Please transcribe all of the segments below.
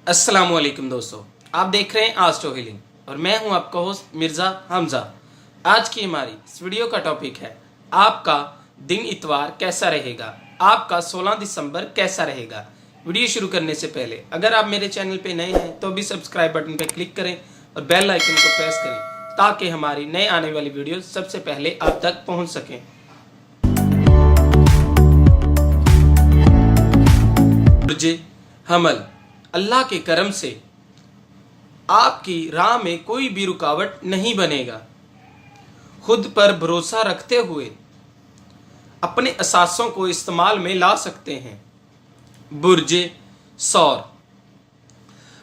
अस्सलाम वालेकुम दोस्तों, आप देख रहे हैं आस्ट्रो हीलिंग और मैं हूं आपका होस्ट मिर्ज़ा हमजा। आज की हमारी इस वीडियो का टॉपिक है आपका दिन इतवार कैसा रहेगा, आपका 16 दिसंबर कैसा रहेगा। वीडियो शुरू करने से पहले अगर आप मेरे चैनल पे नए हैं तो भी सब्सक्राइब बटन पे क्लिक करें और बेल आइकन को प्रेस करें ताकि हमारी नए आने वाली वीडियो सबसे पहले आप तक पहुँच सकें। बुर्जे हमल, अल्लाह के करम से आपकी राह में कोई भी रुकावट नहीं बनेगा। खुद पर भरोसा रखते हुए अपने असासों को इस्तेमाल में ला सकते हैं। बुर्जे सौर,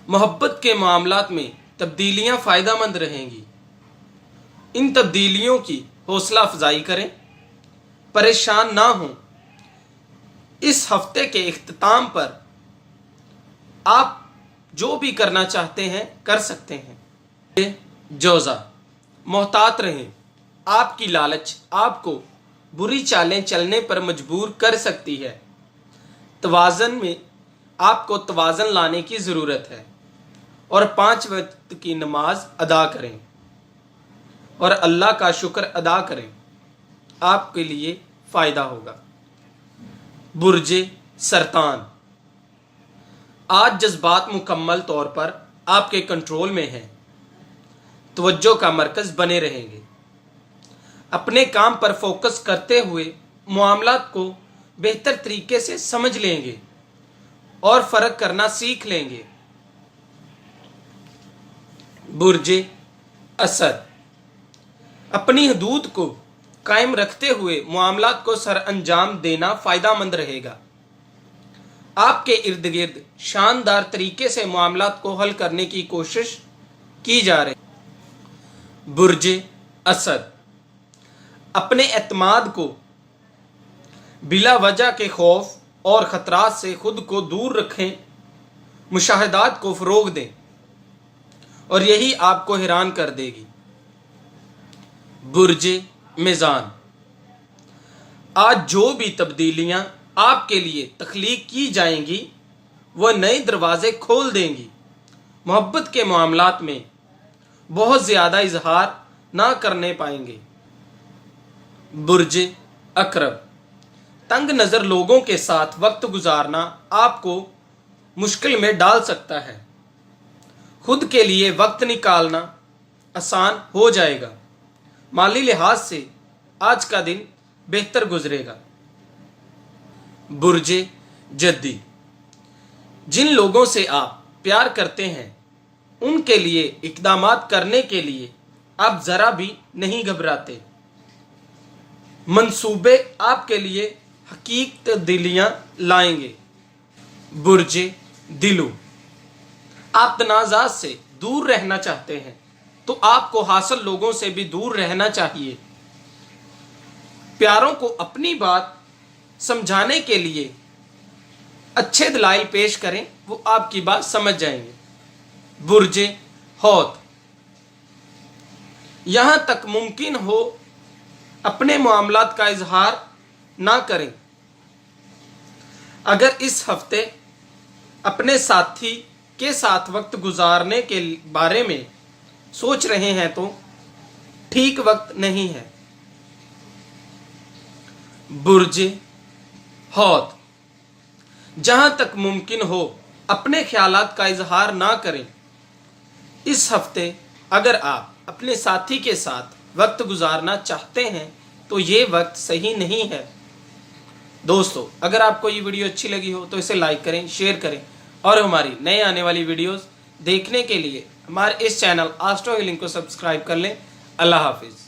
मोहब्बत के मामलात में तब्दीलियां फ़ायदेमंद रहेंगी। इन तब्दीलियों की हौसला अफजाई करें, परेशान ना हों। इस हफ्ते के इख्तिताम पर आप जो भी करना चाहते हैं कर सकते हैं। जोजा, मोहतात रहें। आपकी लालच आपको बुरी चालें चलने पर मजबूर कर सकती है। तवाज़न में आपको तवाज़न लाने की ज़रूरत है और 5 वक्त की नमाज अदा करें और अल्लाह का शुक्र अदा करें, आपके लिए फ़ायदा होगा। बुर्जे सरतान, आज जज्बात मुकम्मल तौर पर आपके कंट्रोल में हैं। तवज्जो का मरकज़ बने रहेंगे। अपने काम पर फोकस करते हुए मामलात को बेहतर तरीके से समझ लेंगे और फ़र्क करना सीख लेंगे। बुर्जे असद, अपनी हदूद को कायम रखते हुए मामलात को सर अंजाम देना फ़ायदेमंद रहेगा। आपके इर्द गिर्द शानदार तरीके से मामलात को हल करने की कोशिश की जा रही। बुर्जे असद, अपने एतमाद को बिला वजह के खौफ और ख़तरात से खुद को दूर रखें, मुशाहदात को फ़रोग दें और यही आपको हैरान कर देगी। बुर्जे मीज़ान, आज जो भी तब्दीलियां आपके लिए तख्लीक की जाएंगी वह नए दरवाजे खोल देंगी। मोहब्बत के मामलात में बहुत ज़्यादा इजहार ना करने पाएंगे। बुर्जे अकरब, तंग नज़र लोगों के साथ वक्त गुजारना आपको मुश्किल में डाल सकता है। खुद के लिए वक्त निकालना आसान हो जाएगा। माली लिहाज से आज का दिन बेहतर गुजरेगा। बुर्जे जद्दी, जिन लोगों से आप प्यार करते हैं उनके लिए इक़दामात करने के लिए आप ज़रा भी नहीं घबराते। मंसूबे आपके लिए हकीक तब्दीलियां लाएंगे। बुर्जे दिलू, आप तनाज़ात से दूर रहना चाहते हैं तो आपको हासिल लोगों से भी दूर रहना चाहिए। प्यारों को अपनी बात समझाने के लिए अच्छे दलाइल पेश करें, वो आपकी बात समझ जाएंगे। बुर्जे हौत, यहां तक मुमकिन हो अपने मामलात का इजहार ना करें। अगर इस हफ्ते अपने साथी के साथ वक्त गुजारने के बारे में सोच रहे हैं तो ठीक वक्त नहीं है। बुर्जे हौत, जहां तक मुमकिन हो अपने ख्यालात का इजहार ना करें। इस हफ्ते अगर आप अपने साथी के साथ वक्त गुजारना चाहते हैं तो ये वक्त सही नहीं है। दोस्तों, अगर आपको ये वीडियो अच्छी लगी हो तो इसे लाइक करें, शेयर करें और हमारी नए आने वाली वीडियोस देखने के लिए हमारे इस चैनल आस्ट्रो हीलिंग को सब्सक्राइब कर लें। अल्लाह हाफिज़।